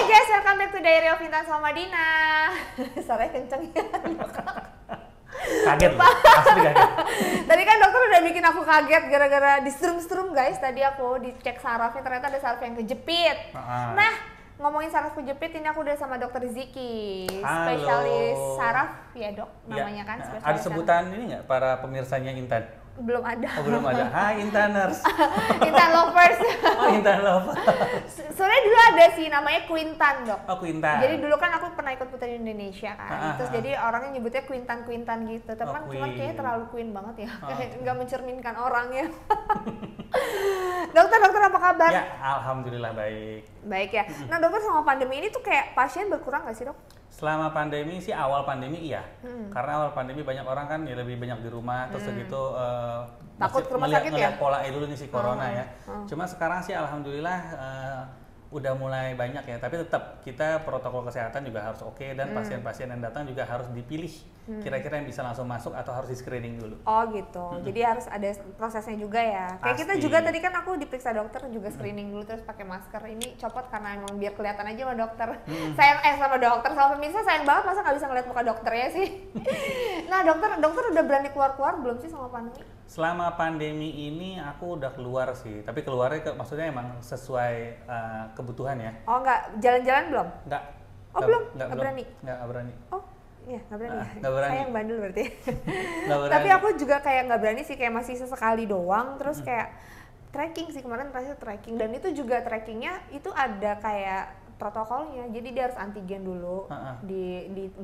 guys, welcome back to Diary of Intan sama Dina. Suaranya kenceng ya. Kaget loh, asli kaget. Tadi kan dokter udah bikin aku kaget gara-gara di strum guys. Tadi aku dicek sarafnya, ternyata ada saraf yang kejepit. Nah, ngomongin saraf kejepit, ini aku udah sama dokter Ziki, spesialis saraf ya dok, namanya kan spesialis. Ada sebutan ini nggak para pemirsanya Intan? Belum ada. Oh, belum ada. Hai Intaners. Intan lovers. Oh, Intan lovers. Sebenarnya dulu ada sih namanya Quintan dok. Oh, Quintan. Jadi dulu kan aku pernah ikut Putri Indonesia kan. Terus jadi orangnya nyebutnya Quintan gitu. Tapi kan cuman kayaknya terlalu Queen banget ya. Kayak nggak mencerminkan orangnya. Dokter apa kabar? Ya, alhamdulillah baik. Baik ya. Nah dokter, sama pandemi ini tuh kayak pasien berkurang nggak sih dok? Selama pandemi sih, awal pandemi iya. Karena awal pandemi banyak orang kan ya lebih banyak di rumah, terus segitu takut ke rumah sakit ya? Ngeliat pola dulu nih si corona ya. Cuma sekarang sih alhamdulillah udah mulai banyak ya, tapi tetap kita protokol kesehatan juga harus oke, dan pasien-pasien yang datang juga harus dipilih kira-kira yang bisa langsung masuk atau harus di screening dulu. Oh gitu, jadi harus ada prosesnya juga ya. Kayak kita juga tadi kan aku diperiksa dokter juga screening dulu, terus pakai masker. Ini copot karena emang biar kelihatan aja sama dokter. Sayang sama dokter, sama pemirsa sayang banget masa nggak bisa ngeliat muka dokternya sih. Nah dokter udah berani keluar belum sih sama pandemi? Selama pandemi ini aku udah keluar sih, tapi keluarnya maksudnya emang sesuai kebutuhan ya. Oh nggak, jalan-jalan belum? Nggak. Oh belum? Nggak berani? Nggak berani. Oh iya, nggak berani ya? Nggak berani. Saya yang bandel berarti. Nggak berani. Tapi aku juga kayak nggak berani sih, kayak masih sesekali doang, terus kayak tracking sih, kemarin terakhir tracking, dan itu juga trackingnya itu ada kayak protokolnya, jadi dia harus antigen dulu,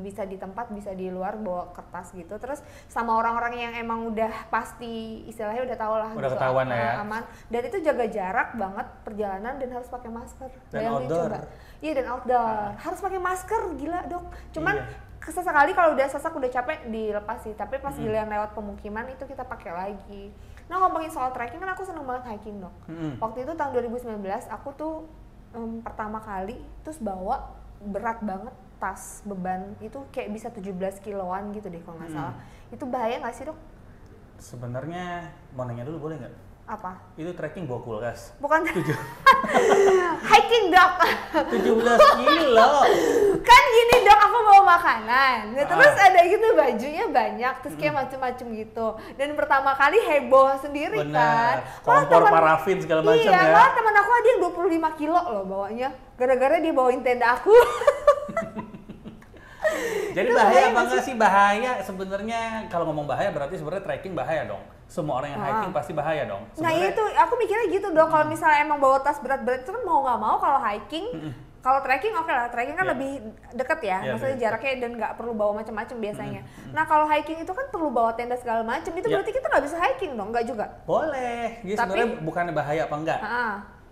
bisa di tempat, bisa di luar bawa kertas gitu, terus sama orang-orang yang emang udah pasti istilahnya udah tahu lah, udah gitu, ketahuan ya, aman, dan itu jaga jarak banget perjalanan dan harus pakai masker. Dan outdoor. Iya, dan outdoor harus pakai masker, gila dok. Cuman sesekali kalau udah sesak udah capek dilepas sih, tapi pas giliran lewat pemukiman itu kita pakai lagi. Nah ngomongin soal trekking, kan aku seneng banget hiking dok. Waktu itu tahun 2019 aku tuh pertama kali terus bawa berat banget, tas beban itu kayak bisa 17 kiloan gitu deh kalau nggak salah. Itu bahaya nggak sih dok? Sebenarnya mau nanya dulu boleh nggak? Apa? Itu trekking bawa kulkas? Bukan. Hiking dok. 17 kilo. Kan gini dok, aku bawa makanan, terus ada gitu bajunya banyak, terus kayak macem-macem gitu. Dan pertama kali heboh sendiri. Bener. Kan. Kompor parafin segala macam ya. Iya, malah teman aku ada yang 25 kilo loh bawanya, gara-gara dia bawain tenda aku. Jadi bahaya apa enggak sih? Bahaya sebenarnya. Kalau ngomong bahaya berarti sebenarnya trekking bahaya dong. Semua orang yang hiking pasti bahaya dong. Nah itu aku mikirnya gitu dong. Kalau misalnya emang bawa tas berat-berat itu kan mau nggak mau, kalau hiking, kalau trekking oke lah, trekking kan lebih deket ya, maksudnya jaraknya dan nggak perlu bawa macam-macam biasanya. Nah kalau hiking itu kan perlu bawa tenda segala macam, itu berarti kita nggak bisa hiking dong, nggak juga? Boleh. Jadi sebenarnya bukannya bahaya apa enggak,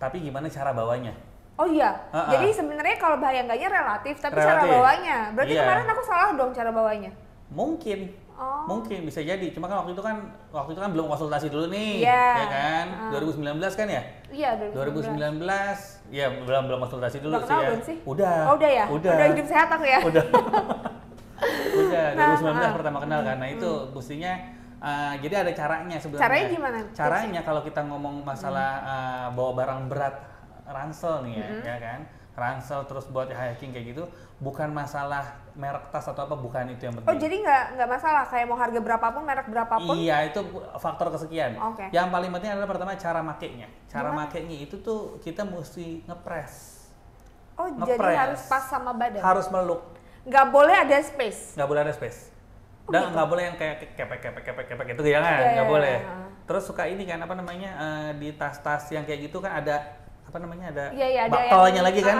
tapi gimana cara bawanya. Oh iya, jadi sebenarnya kalau bahaya enggaknya relatif, tapi cara bawanya. Berarti kemarin aku salah dong cara bawanya? Mungkin. Mungkin bisa jadi, cuma kan waktu itu kan belum konsultasi dulu nih, ya kan? 2019 kan ya? Iya, 2019. Ya belum konsultasi dulu sih ya. Belum sih? Udah. Oh udah ya? Udah hidup sehat aku ya? Udah. 2019 pertama kenal kan. Nah itu mestinya jadi ada caranya sebenarnya. Caranya gimana? Caranya kalau kita ngomong masalah bawa barang berat, ransel nih ya kan? Ransel terus buat hiking kayak gitu, bukan masalah merek tas atau apa, bukan itu yang penting. Oh jadi nggak masalah kayak mau harga berapapun, merek berapapun? Iya, itu faktor kesekian. Okay. Yang paling penting adalah pertama cara makainya. Cara makainya itu tuh kita mesti ngepres. Oh jadi harus pas sama badan? Harus meluk. Nggak boleh ada space? Nggak boleh ada space. Dan nggak boleh yang kayak kepek itu ya kan? Nggak boleh. Terus suka ini kan apa namanya, di tas-tas yang kayak gitu kan ada apa namanya, ada baktolnya lagi kan?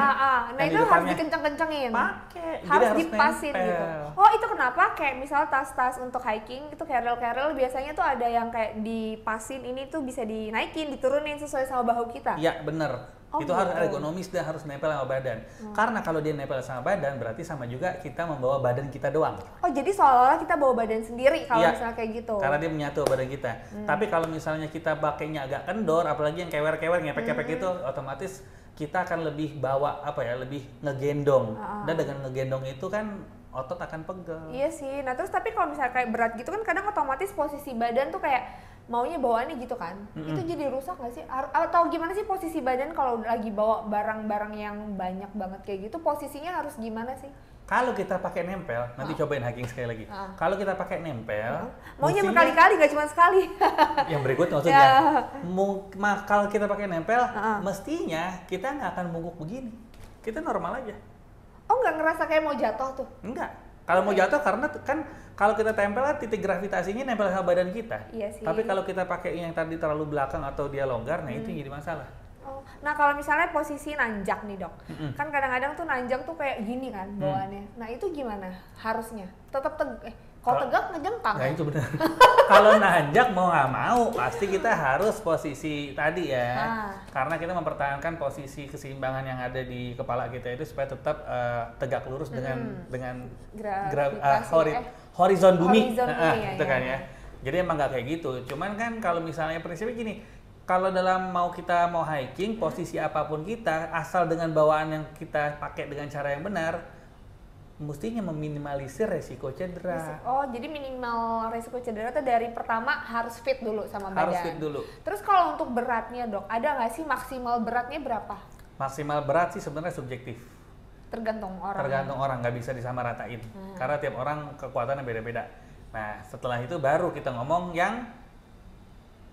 Nah itu harus dikenceng-kencengin. Pakai. Harus dipasin gitu. Oh itu kenapa kayak misal tas-tas untuk hiking itu carrier biasanya tuh ada yang kayak dipasin, ini tuh bisa dinaikin, diturunin sesuai sama bahu kita. Iya bener. Itu harus ergonomis dan harus nempel sama badan. Karena kalau dia nempel sama badan berarti sama juga kita membawa badan kita doang. Oh jadi seolah-olah kita bawa badan sendiri kalau misalnya kayak gitu. Karena dia menyatu badan kita. Tapi kalau misalnya kita pakainya agak kendor, apalagi yang kewer-kewer, ngepek-ngepek itu, otomatis kita akan lebih bawa lebih ngegendong. Dan dengan ngegendong itu kan otot akan pegel. Iya sih. Nah terus tapi kalau misalnya kayak berat gitu kan kadang otomatis posisi badan tuh kayak maunya bawaannya gitu kan, itu jadi rusak nggak sih? Atau gimana sih posisi badan kalau lagi bawa barang-barang yang banyak banget kayak gitu, posisinya harus gimana sih? Kalau kita pakai nempel, nanti cobain hiking sekali lagi. Kalau kita pakai nempel, maunya berkali-kali nggak cuma sekali. Yang berikut maksudnya, kalau kita pakai nempel, mestinya kita nggak akan bungkuk begini. Kita normal aja. Oh, nggak ngerasa kayak mau jatuh tuh? Enggak. Kalau mau jatuh karena kan kalau kita tempel titik gravitasinya nempel sama badan kita. Iya sih. Tapi kalau kita pakai yang tadi terlalu belakang atau dia longgar, nah itu jadi masalah. Nah kalau misalnya posisi nanjak nih dok, kan kadang-kadang tuh nanjak tuh kayak gini kan bawaannya. Nah itu gimana harusnya? Tetap kalau tegak ngejengkang. Nah itu benar. Kalau nanjak mau nggak mau pasti kita harus posisi tadi ya. Karena kita mempertahankan posisi keseimbangan yang ada di kepala kita itu supaya tetap tegak lurus dengan horizon bumi. Gitu kan ya. Jadi emang nggak kayak gitu. Cuman kan kalau misalnya prinsipnya gini. Kalau mau hiking, posisi apapun kita, asal dengan bawaan yang kita pakai dengan cara yang benar, mestinya meminimalisir resiko cedera. Oh, jadi minimal resiko cedera itu dari pertama harus fit dulu sama badan. Harus fit dulu. Terus kalau untuk beratnya dok, ada nggak sih maksimal beratnya berapa? Maksimal berat sih sebenarnya subjektif. Tergantung orang. Tergantung orang, nggak bisa disamaраtain. Karena tiap orang kekuatannya beda-beda. Nah, setelah itu baru kita ngomong yang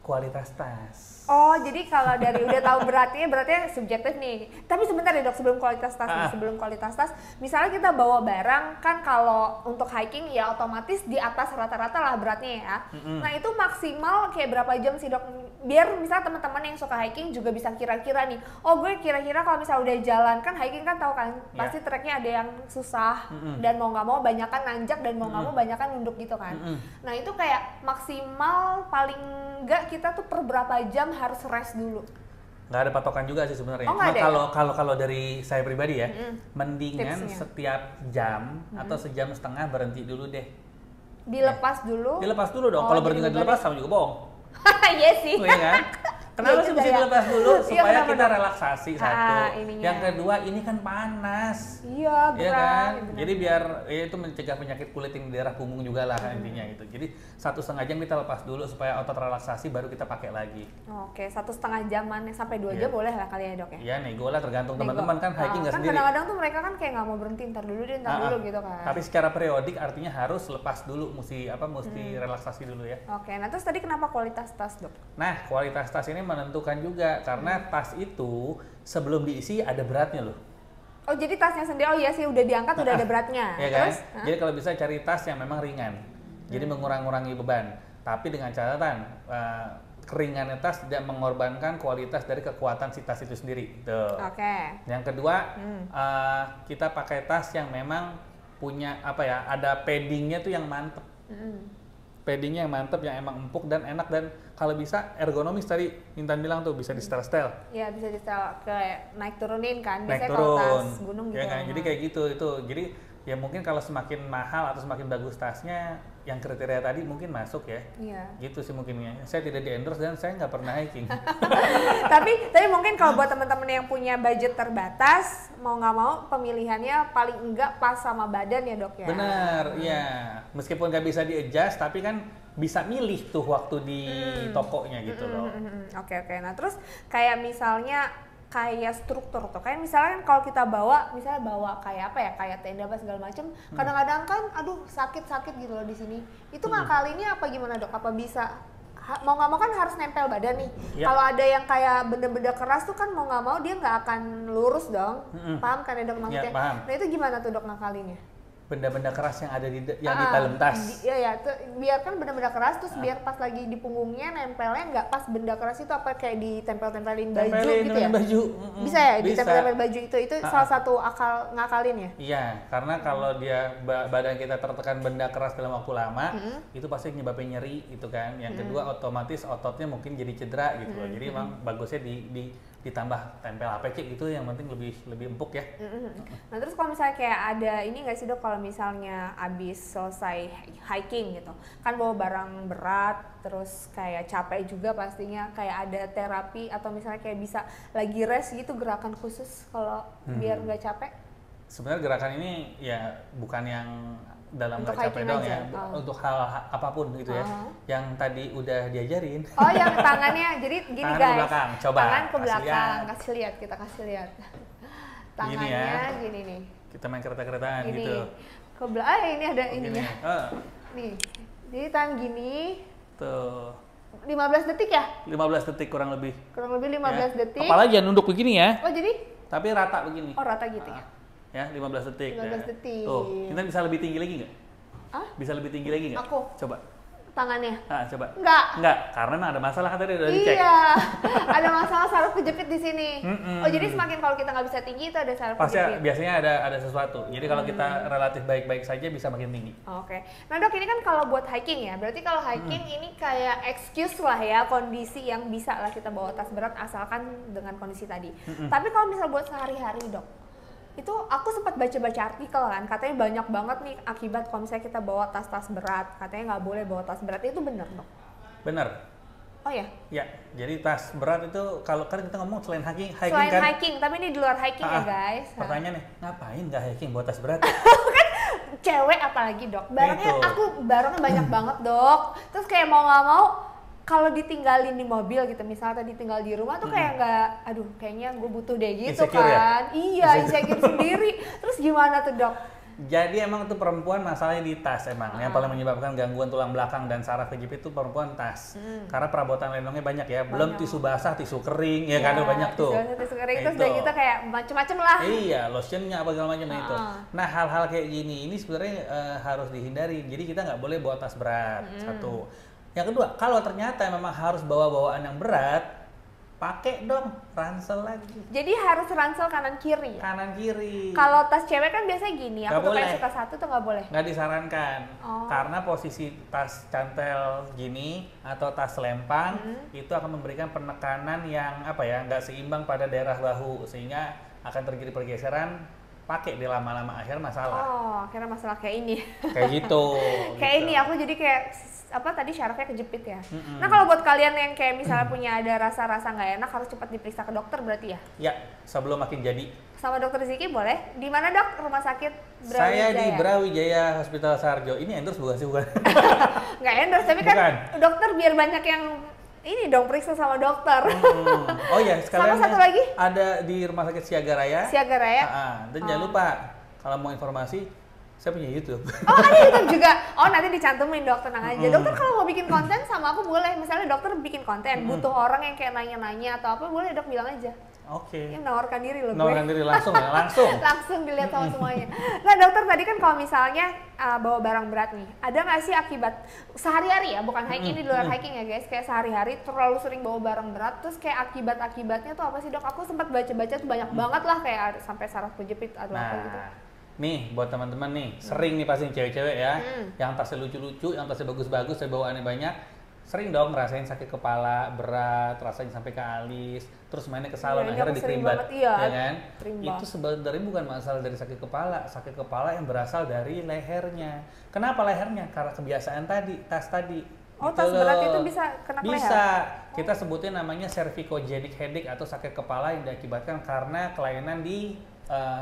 kualitas tas. Oh, jadi kalau dari udah tahu beratnya subjektif nih. Tapi sebentar ya dok, sebelum kualitas tas, misalnya kita bawa barang kan kalau untuk hiking ya otomatis di atas rata-rata lah beratnya ya. Nah itu maksimal kayak berapa jam sih dok? Biar misalnya teman-teman yang suka hiking juga bisa kira-kira nih. Oh gue kira-kira kalau misalnya udah jalan kan hiking kan tahu kan pasti treknya ada yang susah dan mau nggak mau banyakan nanjak dan mau nggak mau banyakan nunduk gitu kan. Nah itu kayak maksimal paling nggak kita tuh per berapa jam harus rest dulu? Nggak ada patokan juga sih sebenarnya. Kalau dari saya pribadi ya, mendingan setiap jam atau sejam setengah berhenti dulu deh. Dilepas dulu? Dilepas dulu dong. Kalau berhenti nggak dilepas sama juga bohong. Iya sih. Iya kan? Kenapa sih mesti dilepas dulu? Supaya kita relaksasi satu. Yang kedua ini kan panas. Iya, iya kan? Jadi biar itu mencegah penyakit kulit yang di daerah punggung juga lah intinya itu. Jadi 1,5 jam kita lepas dulu supaya otot relaksasi baru kita pakai lagi. Oke, 1,5 jaman sampai 2 jam boleh lah kali ya dok ya? Iya, nego lah tergantung teman-teman kan hiking nggak sendiri. Kan kadang-kadang tuh mereka kan kayak nggak mau berhenti, ntar dulu gitu kan. Tapi secara periodik artinya harus lepas dulu, mesti relaksasi dulu ya. Oke, nah terus tadi kenapa kualitas tas dok? Nah, kualitas tas ini menentukan juga karena tas itu sebelum diisi ada beratnya loh. Oh jadi tasnya sendiri, oh iya sih udah diangkat udah ada beratnya. Iya kan? Terus, jadi kalau bisa cari tas yang memang ringan, jadi mengurangi beban. Tapi dengan catatan keringannya tas tidak mengorbankan kualitas dari kekuatan si tas itu sendiri. Oke. Yang kedua kita pakai tas yang memang punya ada paddingnya tuh yang mantep. Paddingnya yang mantep, yang emang empuk dan enak dan kalau bisa ergonomis tadi Intan bilang tuh bisa di setel. Iya bisa di setel kayak naik turunin kan, biasanya kalau tas gunung gitu. Ya kan? Jadi kayak gitu itu. Jadi ya mungkin kalau semakin mahal atau semakin bagus tasnya, yang kriteria tadi mungkin masuk ya. Iya. Gitu sih mungkinnya. Saya tidak di-endorse dan saya nggak pernah hiking. tapi mungkin kalau buat teman-teman yang punya budget terbatas, mau nggak mau pemilihannya paling enggak pas sama badan ya dok ya. Benar, iya. Meskipun nggak bisa di-adjust, tapi kan bisa milih tuh waktu di tokonya gitu loh. Oke. Nah terus kayak misalnya kayak struktur tuh, kayak misalnya kalau kita bawa kayak kayak tenda apa segala macam, kadang-kadang kan aduh sakit gitu loh di sini. Itu ngakalinnya apa gimana dok? Apa bisa mau nggak mau kan harus nempel badan nih. Kalau ada yang kayak benda-benda keras tuh kan mau nggak mau dia nggak akan lurus dong. Paham kan ya dok maksudnya? Paham. Nah itu gimana tuh dok ngakalinnya? Benda-benda keras yang ada di dalam tas. Iya, biarkan benda-benda keras terus biar pas lagi di punggungnya nempelnya nggak pas benda keras itu apa kayak ditempel-tempelin baju gitu ya? Baju. Bisa ya ditempel-tempel baju itu salah satu akal ngakalin ya? Iya, karena kalau dia badan kita tertekan benda keras dalam waktu lama, itu pasti nyebabin nyeri gitu kan. Yang kedua otomatis ototnya mungkin jadi cedera gitu loh. Jadi emang bagusnya ditambah tempel APC gitu yang penting lebih empuk ya. Nah terus kalau misalnya kayak ada ini nggak sih dok, kalau misalnya abis selesai hiking gitu kan bawa barang berat terus kayak capek juga pastinya, kayak ada terapi atau misalnya kayak bisa lagi rest gitu gerakan khusus kalau biar nggak capek? Sebenarnya gerakan ini ya bukan yang dalam Untuk nggak capek hiking doang aja? ya, untuk hal apapun gitu ya, yang tadi udah diajarin. Oh, yang tangannya, jadi gini Tangan ke guys. belakang, coba, Tangan ke kasih belakang, lihat. kasih lihat, kita kasih lihat. Gini ya. Tangannya gini nih. Kita main kereta-keretaan Gini. gitu. Ke belakang, ini ada Gini. ininya. Nih, jadi tangan gini. Tuh. 15 detik ya? 15 detik kurang lebih. Kurang lebih 15 Ya. detik. Kepala jangan nunduk begini ya, Oh, jadi? tapi rata begini. Oh, rata gitu ya? Ya, 15 detik. 15 ya. detik. Tuh, kita bisa lebih tinggi lagi nggak? Hah? Bisa lebih tinggi lagi nggak? Aku? Coba. Tangannya? Coba. Enggak. Karena memang ada masalah kan tadi udah dicek. Iya, ada masalah saraf kejepit di sini. Oh, jadi semakin kalau kita nggak bisa tinggi itu ada saraf Pasti kejepit. biasanya ada sesuatu. Jadi kalau kita relatif baik-baik saja bisa makin tinggi. Oke. Nah, Dok, ini kan kalau buat hiking ya. Berarti kalau hiking ini kayak excuse lah ya, kondisi yang bisa lah kita bawa tas berat asalkan dengan kondisi tadi. Tapi kalau misal buat sehari-hari, Dok, itu aku sempat baca-baca artikel kan, katanya banyak banget nih akibat kalau misalnya kita bawa tas-tas berat. Katanya nggak boleh bawa tas berat, itu benar, Dok? Bener. Oh ya? Ya, jadi tas berat itu kalau kan kita ngomong selain hiking Selain kan. hiking, tapi ini di luar hiking ya guys. Pertanyaannya, ngapain nggak hiking bawa tas berat? Cewek apalagi, Dok, barangnya Itu. aku barangnya banyak banget, Dok. Terus kayak mau nggak mau kalau ditinggalin di mobil gitu, misalnya tadi tinggal di rumah tuh kayak nggak, aduh kayaknya gue butuh deh gitu. Insecure ya? Kan iya, insecure sendiri. Terus gimana tuh, Dok? Jadi emang itu perempuan masalahnya di tas emang. Yang paling menyebabkan gangguan tulang belakang dan saraf kejepit itu perempuan tas. Karena perabotan lenongnya banyak ya. Belum tisu basah, tisu kering, ya kan banyak tuh. Tisu kering, terus Itu. udah kita kayak macem-macem lah. Iya, lotionnya apa segala macam itu. Nah, hal-hal kayak gini ini sebenarnya harus dihindari. Jadi kita nggak boleh bawa tas berat. Satu. Yang kedua, kalau ternyata memang harus bawa bawaan yang berat, pakai dong ransel lagi. Jadi harus ransel kanan kiri ya? Kanan kiri. Kalau tas cewek kan biasanya gini, Nggak aku tuh kayak boleh. suka satu tuh nggak boleh. Nggak disarankan. Oh. Karena posisi tas cantel gini atau tas lempang itu akan memberikan penekanan yang apa ya, nggak seimbang pada daerah bahu sehingga akan terjadi pergeseran. Pakai di lama-lama akhirnya masalah. Oh, akhirnya masalah kayak ini. Kayak gitu. Kayak gitu. ini aku jadi kayak apa tadi syarafnya kejepit ya. Nah, kalau buat kalian yang kayak misalnya punya ada rasa-rasa nggak enak harus cepat diperiksa ke dokter berarti ya. Ya, sebelum makin jadi. Sama dokter Ziki boleh. Di mana, Dok? Rumah sakit Brawijaya. Saya di Brawijaya Hospital Sarjo. Ini endorse bukan sih, bukan? Nggak endorse, tapi kan Bukan. dokter biar banyak yang ini dong periksa sama dokter. Oh ya, sekalian Sama satu lagi? ada di Rumah Sakit Siaga Raya. Siaga Raya. Dan jangan lupa kalau mau informasi, saya punya YouTube. Oh, ada YouTube juga. Oh, nanti dicantumin, Dok, tenang aja. Dokter kalau mau bikin konten sama aku boleh. Misalnya dokter bikin konten, butuh orang yang kayak nanya-nanya atau apa, boleh Dok bilang aja. Oke. Ini menawarkan diri loh gue. Nawarkan diri langsung ya, langsung. Langsung dilihat sama semuanya. Nah, dokter tadi kan kalau misalnya bawa barang berat nih, ada nggak sih akibat sehari-hari ya, bukan hiking ini di luar hiking ya guys, kayak sehari-hari terlalu sering bawa barang berat, terus kayak akibatnya tuh apa sih, Dok? Aku sempat baca-baca tuh banyak banget lah, kayak sampai saraf kejepit atau apa gitu. Nih buat teman-teman nih, sering nih pasti cewek-cewek ya, yang tasnya lucu-lucu, yang tasnya bagus-bagus, saya bawaannya banyak. Sering dong ngerasain sakit kepala berat, rasanya sampai ke alis, terus mainnya ke salon, ini akhirnya aku sering dikerimbat, banget, iya. ya kan? Kerimbat. Itu sebenarnya bukan masalah dari sakit kepala yang berasal dari lehernya. Kenapa lehernya? Karena kebiasaan tadi, tas tadi. Oh, Gitu tas berat loh. itu bisa kena ke leher? Bisa. Kita sebutnya namanya cervicogenic headache atau sakit kepala yang diakibatkan karena kelainan di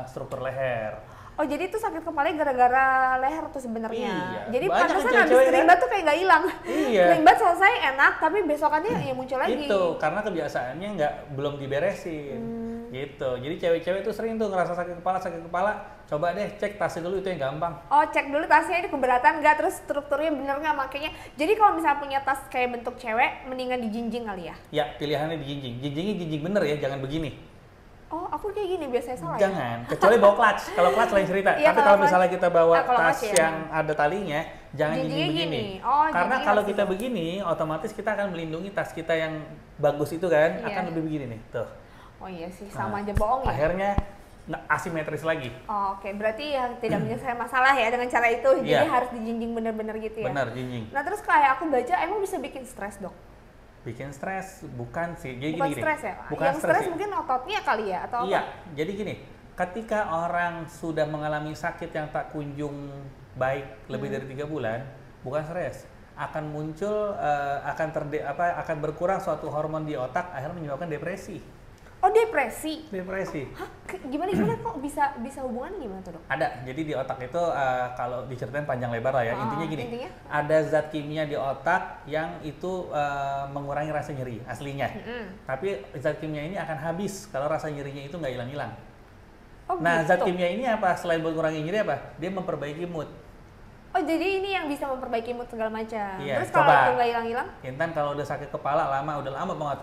struktur leher. Oh, jadi itu sakit kepalanya gara-gara leher tuh sebenarnya. Iya. Jadi Banyak pantesan kan habis cewek-cewek kerimbat tuh kayak nggak hilang. Iya. Kerimbat selesai enak, tapi besokannya ya muncul lagi. Itu karena kebiasaannya belum diberesin. Gitu. Jadi cewek-cewek tuh sering tuh ngerasa sakit kepala. Coba deh cek tasnya dulu, itu yang gampang. Oh, cek dulu tasnya ini keberatan nggak, terus strukturnya bener nggak makanya. Jadi kalau misalnya punya tas kayak bentuk cewek, mendingan dijinjing kali ya? Ya, pilihannya dijinjing. Jinjingnya jinjing bener ya, jangan begini. Oh, aku kayak gini biasanya salah ya? Jangan, kecuali bawa clutch. Kalau clutch lain cerita. Iya, Tapi kalau kalau misalnya clutch- kita bawa kalau tas clutch ya. yang ada talinya, jangan jinjing Jinjingnya begini. gini. Oh, Karena jinjingnya kalau harus kita gitu. begini, otomatis kita akan melindungi tas kita yang bagus itu kan, Iya. akan lebih begini nih. Tuh. Oh iya sih, sama Nah, aja bohong ya? Akhirnya asimetris lagi. Oh, oke, berarti ya tidak menyelesaikan masalah ya dengan cara itu. Jadi Iya. harus dijinjing bener-bener gitu ya? Benar, jinjing. Nah, terus kayak aku baca, emang bisa bikin stres, Dok? Bikin stres bukan sih. Jadi Bukan gini, stres ya? Bukan Yang stres sih. mungkin ototnya kali ya? Atau Iya, apa? jadi gini, ketika orang sudah mengalami sakit yang tak kunjung baik lebih dari 3 bulan, bukan stres, akan muncul akan berkurang suatu hormon di otak, akhirnya menyebabkan depresi. Oh, depresi? Depresi. Hah? Gimana kok bisa hubungan gimana tuh, Dok? Ada. Jadi di otak itu kalau diceritain panjang lebar lah ya. Intinya gini. Ada zat kimia di otak yang itu mengurangi rasa nyeri aslinya. Tapi zat kimia ini akan habis kalau rasa nyerinya itu nggak hilang-hilang. Nah, zat kimia ini apa? Selain mengurangi nyeri apa? Dia memperbaiki mood. Oh, jadi ini yang bisa memperbaiki mood segala macam. Iya, Terus kalau itu nggak hilang-hilang? Intan kalau udah sakit kepala udah lama banget.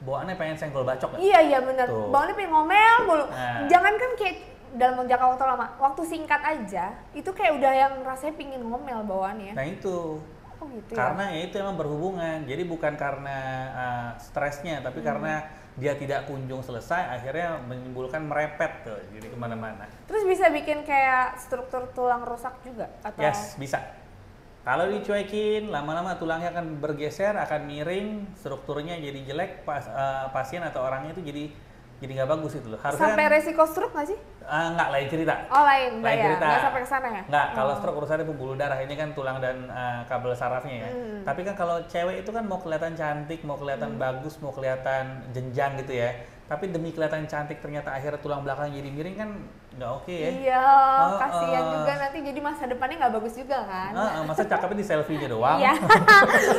Bawaannya pengen senggol bacok gak? Iya benar. Bawaannya pengen ngomel mulu. Jangankan kayak dalam jangka waktu lama, waktu singkat aja itu kayak udah yang rasanya pingin ngomel bawaannya. Nah itu. Oh gitu. Karena ya itu emang berhubungan. Jadi bukan karena stresnya, tapi karena dia tidak kunjung selesai, akhirnya menimbulkan merepet tuh, jadi kemana-mana. Terus bisa bikin kayak struktur tulang rusak juga? Atau? Yes, bisa. Kalau dicuekin, lama-lama tulangnya akan bergeser, akan miring, strukturnya jadi jelek, pasien atau orangnya itu jadi nggak bagus itu loh. Harusnya sampai resiko stroke nggak sih? Nggak, lain cerita. Oh lain cerita. Nggak sampai ke sana ya? Nggak, kalau stroke urusannya pembuluh darah, ini kan tulang dan kabel sarafnya ya. Tapi kan kalau cewek itu kan mau kelihatan cantik, mau kelihatan bagus, mau kelihatan jenjang gitu ya. Tapi demi kelihatan cantik ternyata akhirnya tulang belakang jadi miring kan nggak oke ya. Iya, kasihan juga nanti jadi masa depannya nggak bagus juga kan. Masa cakepnya di selfie-nya doang. Iya.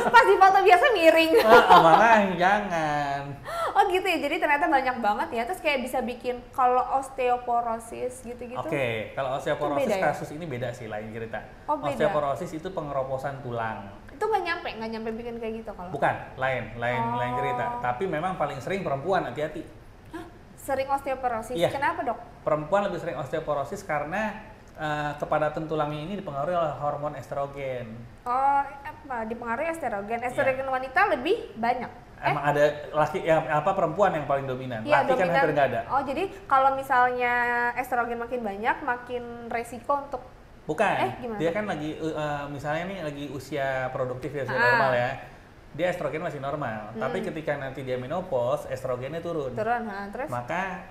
Pas di foto biasa miring. Makanya jangan. Oh gitu ya, jadi ternyata banyak banget ya. Terus kayak bisa bikin kalau osteoporosis gitu-gitu. Oke, kalau osteoporosis ya? Kasus ini beda sih, lain cerita. Oh, beda. Osteoporosis itu pengeroposan tulang. Itu nggak nyampe bikin kayak gitu kalau? Bukan, lain cerita. Tapi memang paling sering perempuan, hati-hati. Sering osteoporosis. Iya. Kenapa, Dok? Perempuan lebih sering osteoporosis karena kepadatan tulangnya ini dipengaruhi oleh hormon estrogen. Oh, dipengaruhi estrogen. Estrogen wanita lebih banyak. Emang ada perempuan yang paling dominan. Iya, laki kan hampir nggak ada. Oh, jadi kalau misalnya estrogen makin banyak, makin resiko untuk bukan. Gimana? Dia kan lagi misalnya nih lagi usia produktif ya, usia normal ya. Dia estrogen masih normal, tapi ketika nanti dia menopause, estrogennya turun. Terus? Maka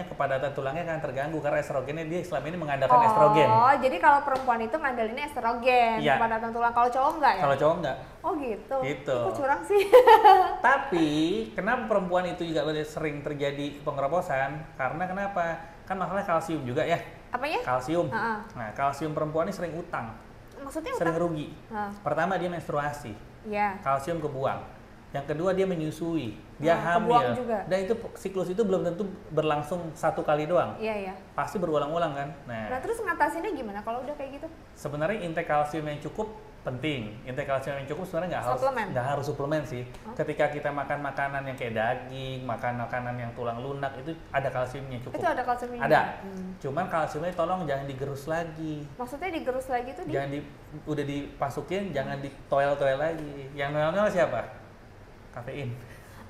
kepadatan tulangnya akan terganggu karena estrogennya dia selama ini mengandalkan estrogen. Oh, jadi kalau perempuan itu ngandalinnya estrogen, kepadatan tulang. Kalau cowok enggak ya? Kalau cowok enggak. Oh gitu. Gitu. Kok curang sih? Tapi kenapa perempuan itu juga sering terjadi pengeroposan? Karena kenapa? Kan masalahnya kalsium juga ya. Apanya? Kalsium. Nah, kalsium perempuan ini sering utang. Maksudnya sering rugi. Pertama dia menstruasi. Iya. Kalsium kebuang. Yang kedua dia menyusui, dia hamil. Juga. Dan itu siklus itu belum tentu berlangsung satu kali doang. Iya. Pasti berulang-ulang kan. Nah terus ngatasinnya gimana kalau udah kayak gitu? Sebenarnya intake kalsium yang cukup penting. Intake kalsium yang cukup sebenarnya nggak harus suplemen sih. Ketika kita makan makanan yang kayak daging, makan makanan yang tulang lunak, itu ada kalsiumnya cukup. Itu ada kalsiumnya. Ada. Cuman kalsiumnya tolong jangan digerus lagi. Maksudnya digerus lagi tuh? Udah dipasukin, jangan ditoel-toel lagi. Yang noel-noel siapa? Kafein.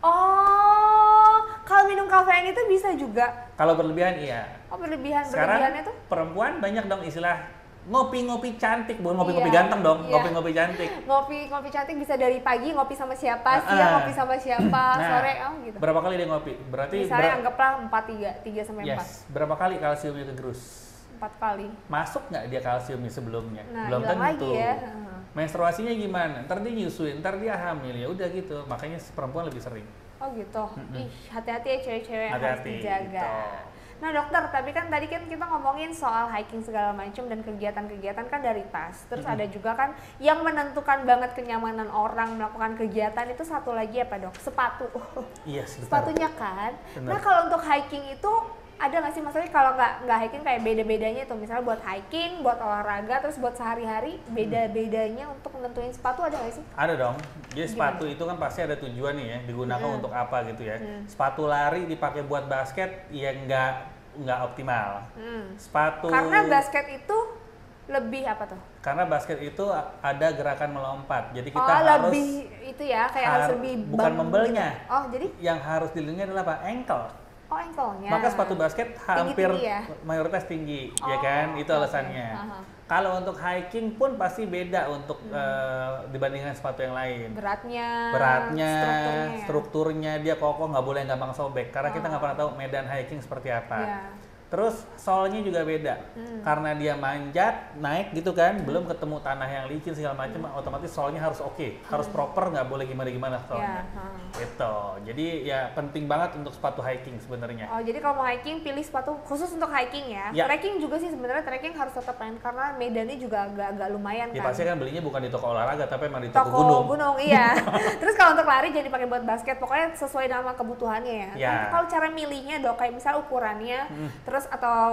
Oh, kalau minum kafein itu bisa juga? Kalau berlebihan iya. Oh berlebihan. Sekarang berlebihannya tuh? Perempuan banyak dong istilah ngopi-ngopi cantik, bukan ngopi-ngopi ganteng dong, ngopi-ngopi cantik. Ngopi cantik bisa dari pagi ngopi sama siapa, siang ngopi sama siapa, sore gitu. Berapa kali dia ngopi? Berarti misalnya anggaplah 3 sampai 4. Yes. Berapa kali kalsiumnya kegerus? 4 kali. Masuk nggak dia kalsiumnya sebelumnya? Nah, belum tentu. Lagi ya. Menstruasinya gimana? Ntar dia nyusuin, ntar dia hamil, ya udah gitu. Makanya perempuan lebih sering. Oh gitu. Ih, hati-hati ya cewek-cewek, harus dijaga. Gitu. Nah dokter, tapi kan tadi kan kita ngomongin soal hiking segala macam dan kegiatan-kegiatan kan dari tas. Terus ada juga kan yang menentukan banget kenyamanan orang melakukan kegiatan itu satu lagi apa dok? Sepatu. Yes, sepatunya kan. Benar. Nah kalau untuk hiking itu ada nggak sih maksudnya kalau nggak hiking kayak beda-bedanya tuh misalnya buat hiking, buat olahraga, terus buat sehari-hari beda-bedanya untuk menentuin sepatu ada nggak sih? Ada dong. Jadi sepatu itu kan pasti ada tujuan nih ya, digunakan untuk apa gitu ya. Sepatu lari dipakai buat basket ya nggak optimal. Sepatu karena basket itu lebih apa tuh? Karena basket itu ada gerakan melompat. Jadi kita harus lebih itu ya kayak harus lebih bukan membelnya. Gitu. Oh, jadi yang harus dilindungi adalah apa? Ankle. Oh, ankle-nya. Maka sepatu basket hampir ya? mayoritas tinggi, ya kan? Itu alasannya. Kalau untuk hiking pun pasti beda untuk dibandingkan sepatu yang lain. Beratnya, strukturnya dia kokoh, nggak boleh gampang sobek. Karena kita nggak pernah tahu medan hiking seperti apa. Yeah. Terus solnya juga beda, karena dia manjat naik gitu kan, belum ketemu tanah yang licin segala macam, otomatis solnya harus oke, harus proper, nggak boleh gimana solnya. Gitu. Jadi ya penting banget untuk sepatu hiking sebenarnya. Oh, jadi kalau mau hiking pilih sepatu khusus untuk hiking ya. Ya. Trekking juga sih sebenarnya, trekking harus tetap main karena medannya juga agak lumayan Ya kan. pasti kan belinya bukan di toko olahraga tapi emang di toko gunung. Iya. Terus kalau untuk lari jadi pakai buat basket, pokoknya sesuai nama kebutuhannya ya. Ya. Nah, kalau cara milihnya dok, kayak misal ukurannya, terus atau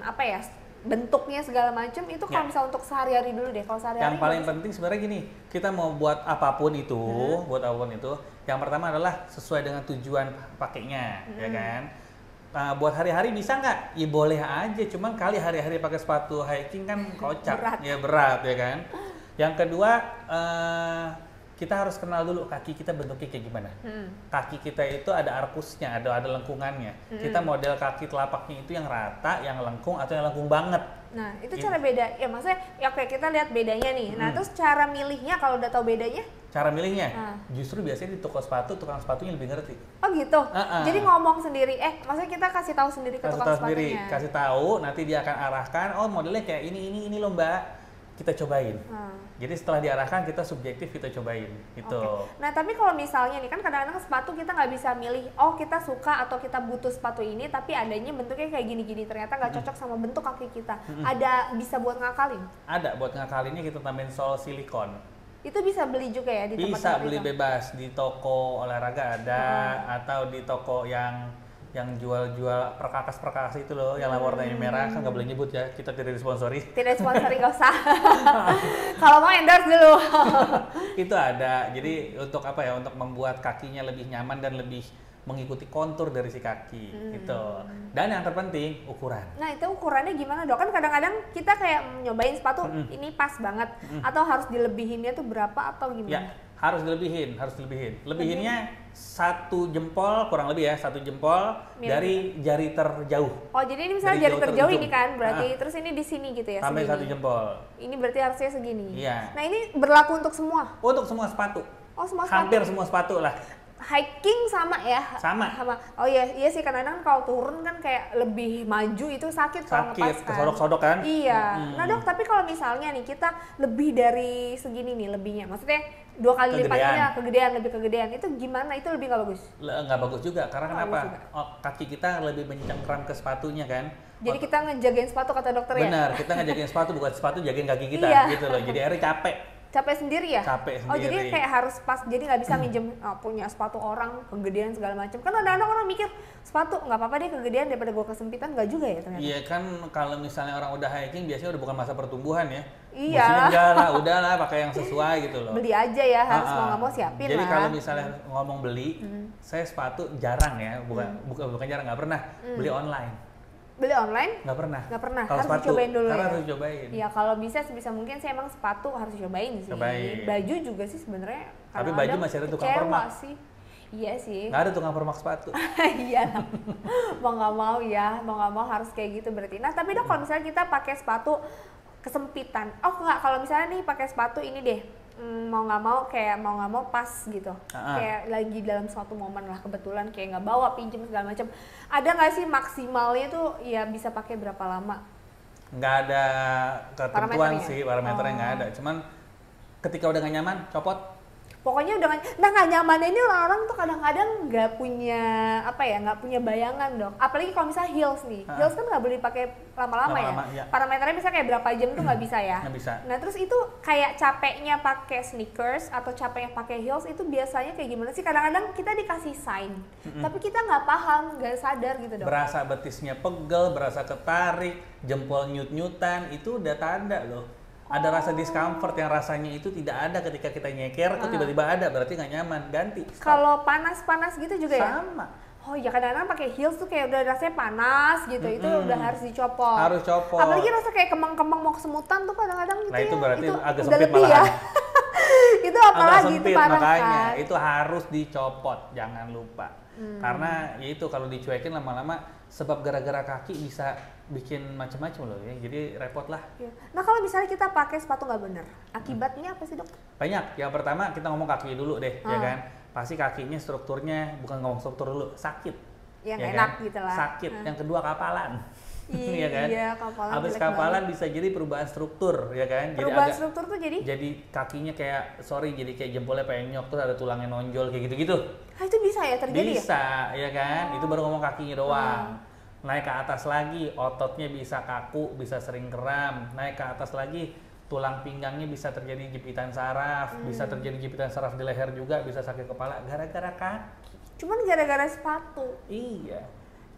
apa ya, bentuknya segala macam itu kalau misal untuk sehari-hari dulu deh. Kalau sehari-hari Yang paling penting sebenarnya gini, kita mau buat apapun itu, yang pertama adalah sesuai dengan tujuan pakainya, ya kan? Nah, buat hari-hari bisa nggak? Ya boleh aja, cuman kali hari-hari pakai sepatu hiking kan kocak, berat ya kan? Yang kedua, kita harus kenal dulu kaki kita bentuknya kayak gimana. Kaki kita itu ada arkusnya, ada lengkungannya. Kita model kaki telapaknya itu yang rata, yang lengkung, atau yang lengkung banget. Nah, itu cara beda. Ya maksudnya, ya oke kita lihat bedanya nih. Nah, terus cara milihnya kalau udah tahu bedanya? Cara milihnya? Justru biasanya di toko sepatu, tukang sepatunya lebih ngerti. Oh gitu? Jadi ngomong sendiri, maksudnya kita kasih tahu sendiri ke tukang sepatunya? Kasih tahu, nanti dia akan arahkan, oh modelnya kayak ini loh mbak. Kita cobain. Jadi setelah diarahkan kita subjektif, kita cobain gitu. Okay. Nah tapi kalau misalnya nih kan kadang-kadang sepatu kita nggak bisa milih, oh kita suka atau kita butuh sepatu ini tapi adanya bentuknya kayak gini-gini, ternyata nggak cocok sama bentuk kaki kita. Ada bisa buat ngakalin? Ada, buat ngakalinnya kita tambahin sol silikon. Itu bisa beli juga ya di tempat-tempat Bisa beli bebas di toko olahraga ada, atau di toko yang jual-jual perkakas itu loh, yang warnanya merah, kan nggak boleh nyebut ya, kita tidak disponsori. Tidak disponsori, nggak usah. Kalau mau endorse dulu. Itu ada, jadi untuk apa ya, untuk membuat kakinya lebih nyaman dan lebih mengikuti kontur dari si kaki gitu. Dan yang terpenting ukuran. Nah itu ukurannya gimana dok? Kan kadang-kadang kita kayak nyobain sepatu ini pas banget, atau harus dilebihinnya tuh berapa atau gimana? Ya, harus dilebihin. Lebihinnya 1 jempol kurang lebih ya, 1 jempol dari jari terjauh. Oh jadi ini misalnya jari terjauh ini kan berarti, terus ini di sini gitu ya? Sampai 1 jempol. Ini berarti harusnya segini. Iya. Nah ini berlaku untuk semua? Untuk semua sepatu. Oh semua sepatu? Hampir semua sepatu lah. Hiking sama ya? Sama. Oh iya sih, kadang-kadang kalau turun kan kayak lebih maju itu sakit kalau ngepas kan. Kesodok-sodok kan? Iya. Nah dok, tapi kalau misalnya nih kita lebih dari segini nih lebihnya, maksudnya 2 kali lipatnya lebih kegedean, itu gimana? Itu lebih nggak bagus? Nggak bagus juga, karena kenapa? Kaki kita lebih mencengkram ke sepatunya kan. Jadi kita ngejagain sepatu kata dokter ya? Benar, kita ngejagain sepatu, bukan sepatu jagain kaki kita gitu loh. Jadi akhirnya capek sendiri ya? Capek sendiri. Oh jadi kayak harus pas, jadi nggak bisa minjem punya sepatu orang kegedean segala macam. Kan ada orang mikir sepatu nggak apa-apa deh kegedean daripada gue kesempitan, nggak juga ya ternyata. Iya kan, kalau misalnya orang udah hiking biasanya udah bukan masa pertumbuhan ya. Iya. Maksudnya udahlah pakai yang sesuai gitu loh. Beli aja ya, harus mau nggak mau siapin jadi lah. Jadi kalau misalnya ngomong beli, saya sepatu jarang ya, bukan jarang, nggak pernah beli online. Beli online? Nggak pernah. Harus dicobain dulu ya? Harus dicobain. Ya kalau bisa sebisa mungkin sih emang sepatu harus dicobain sih. Baju juga sih sebenarnya. Tapi baju masih ada tukang permak sih. Iya sih. Nggak ada tukang permak sepatu. Iya. Mau nggak mau harus kayak gitu berarti. Nah tapi dok kalau misalnya kita pakai sepatu kesempitan, kalau misalnya nih pakai sepatu ini deh, mau nggak mau pas gitu, kayak lagi dalam suatu momen lah kebetulan kayak nggak bawa pinjem segala macam, ada nggak sih maksimalnya tuh ya bisa pakai berapa lama? Nggak ada ketentuan sih, parameternya nggak ada, cuman ketika udah nggak nyaman copot. Pokoknya udah nggak nyaman ini, orang-orang tuh kadang-kadang nggak punya bayangan dok. Apalagi kalau misalnya heels nih, heels kan nggak boleh dipakai lama-lama ya. Parameternya misalnya kayak berapa jam tuh nggak bisa ya. Nggak bisa. Nah terus itu kayak capeknya pakai sneakers atau capeknya pakai heels itu biasanya kayak gimana sih? Kadang-kadang kita dikasih sign, tapi kita nggak paham, nggak sadar gitu dok. Berasa betisnya pegel, berasa ketarik, jempol nyut-nyutan, itu udah tanda loh. Ada rasa discomfort yang rasanya itu tidak ada ketika kita nyeker, kok tiba-tiba ada, berarti nggak nyaman, ganti. Kalau panas-panas gitu juga ya? Sama. Oh ya kadang-kadang pakai heels tuh kayak udah rasanya panas gitu, itu udah harus dicopot. Harus copot. Apalagi rasa kayak kemang-kemang mau kesemutan tuh kadang-kadang gitu. Nah itu berarti itu agak sempit malahan. Ya. Itu apalagi itu parah makanya kan? itu harus dicopot, jangan lupa. Karena ya itu kalau dicuekin lama-lama, sebab gara-gara kaki bisa bikin macam-macam loh ya, jadi repot lah. Nah kalau misalnya kita pakai sepatu nggak bener, akibatnya apa sih dok? Banyak. Yang pertama kita ngomong kaki dulu deh, ya kan. Pasti kakinya strukturnya, bukan ngomong struktur dulu, sakit. Yang ya enak kan? gitu lah. Sakit. Yang kedua kapalan. ya kan? Iya, kapalan. Habis kapalan bisa jadi perubahan struktur, ya kan? Perubahan struktur tuh jadi? Jadi kakinya jadi kayak jempolnya penyok, terus ada tulangnya nonjol kayak gitu-gitu. Itu bisa ya terjadi bisa, ya kan? Itu baru ngomong kakinya doang. Naik ke atas lagi, ototnya bisa kaku, bisa sering kram. Naik ke atas lagi, tulang pinggangnya bisa terjadi jepitan saraf, bisa terjadi jepitan saraf di leher juga, bisa sakit kepala gara-gara kaki. Cuman gara-gara sepatu. Iya.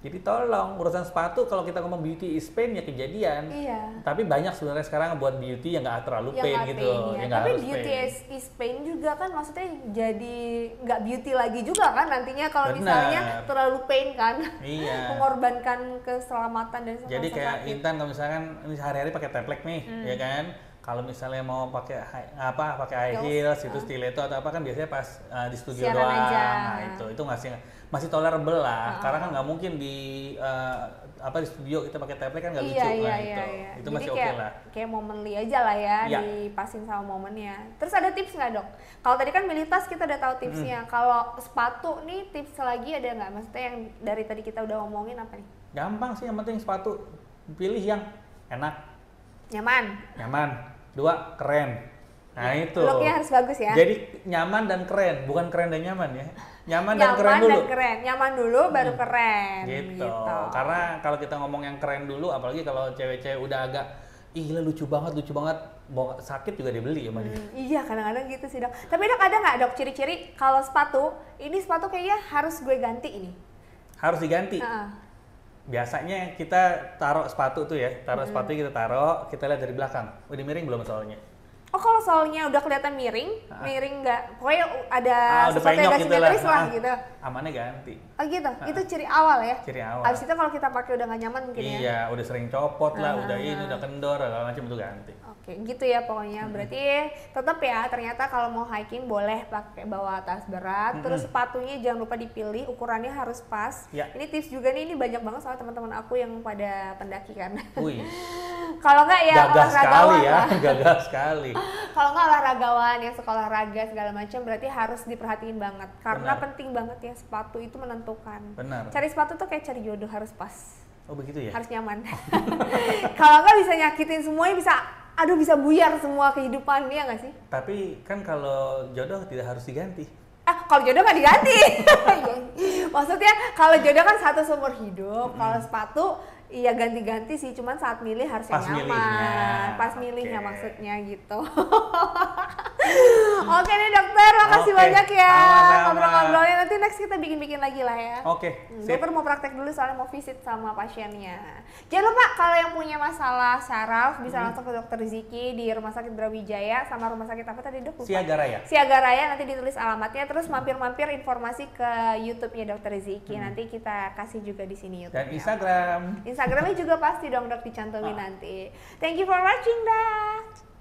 Jadi tolong urusan sepatu kalau kita ngomong beauty is pain ya kejadian. Iya. Tapi banyak sebenarnya sekarang buat beauty yang nggak terlalu pain gitu. Pain, ya. Tapi beauty is pain juga kan maksudnya jadi nggak beauty lagi juga kan nantinya kalau misalnya terlalu pain kan. Iya. Mengorbankan keselamatan dan jadi kayak sakit. Intan kalau misalkan sehari-hari pakai teplek nih, ya kan? Kalau misalnya mau pakai high heels, itu stiletto atau apa kan biasanya pas di studio siaran doang. Aja. Nah itu masih tolerable lah. Karena kan nggak mungkin di di studio kita pakai teplek kan nggak lucu. Itu jadi masih oke lah. Kayak momenly aja lah ya, dipasin sama momennya. Terus ada tips nggak dok? Kalau tadi kan milih tas kita udah tahu tipsnya. Kalau sepatu nih tips lagi ada nggak? Maksudnya yang dari tadi kita udah ngomongin apa nih? Gampang sih, yang penting sepatu pilih yang enak, nyaman. 2, keren. Nah itu. Looknya harus bagus ya. Jadi nyaman dan keren, bukan keren dan nyaman ya. Nyaman dan keren dulu. Nyaman dulu baru keren. Gitu. Karena kalau kita ngomong yang keren dulu, apalagi kalau cewek-cewek udah agak gila lucu banget, mau sakit juga dibeli sama dia. Iya kadang-kadang gitu sih dok. Tapi dok ada nggak dok ciri-ciri kalau sepatu kayaknya harus gue ganti ini? Harus diganti. Biasanya kita taruh sepatu tuh ya, sepatu kita lihat dari belakang. Udah miring belum soalnya? Oh kalau soalnya udah kelihatan miring nggak, pokoknya ada sesuatu yang nggak simetris lah gitu. Amannya ganti. Oh gitu, itu ciri awal ya? Ciri awal. Abis itu kalau kita pakai udah nggak nyaman mungkin ya? Iya, udah sering copot lah, udah kendor, segala macam itu ganti. Oke, gitu ya pokoknya. Berarti tetap ya, ternyata kalau mau hiking boleh pakai bawa tas berat. Terus sepatunya jangan lupa dipilih, ukurannya harus pas. Ya. Ini tips juga nih, ini banyak banget soal teman-teman aku yang pada pendaki kan. Wih. Kalau nggak ya olahraga ya, gagah sekali. Kalau nggak olahragawan yang sekolah raga segala macam berarti harus diperhatiin banget. Karena penting banget ya, sepatu itu menentukan. Benar. Cari sepatu tuh kayak cari jodoh, harus pas. Oh begitu ya? Harus nyaman. Kalau nggak bisa nyakitin semuanya, bisa buyar semua kehidupan, ya nggak sih? Tapi kan kalau jodoh tidak harus diganti. Kalau jodoh nggak diganti. Maksudnya kalau jodoh kan satu seumur hidup. Kalau sepatu iya ganti-ganti sih, cuman saat milih harus yang nyaman. Pas milihnya maksudnya gitu. Oke nih dokter, makasih banyak ya ngobrol-ngobrolnya. Nanti next kita bikin-bikin lagi lah ya. Oke. Dokter mau praktek dulu soalnya mau visit sama pasiennya. Jangan lupa kalau yang punya masalah saraf bisa langsung ke Dokter Ziki di Rumah Sakit Brawijaya sama Rumah Sakit apa tadi dok? Siaga Raya. Siaga Raya, nanti ditulis alamatnya. Terus mampir-mampir informasi ke YouTube-nya Dokter Ziki. Nanti kita kasih juga di sini YouTube. Dan Instagram. Instagramnya juga pasti dong dok dicantumin nanti. Thank you for watching dah.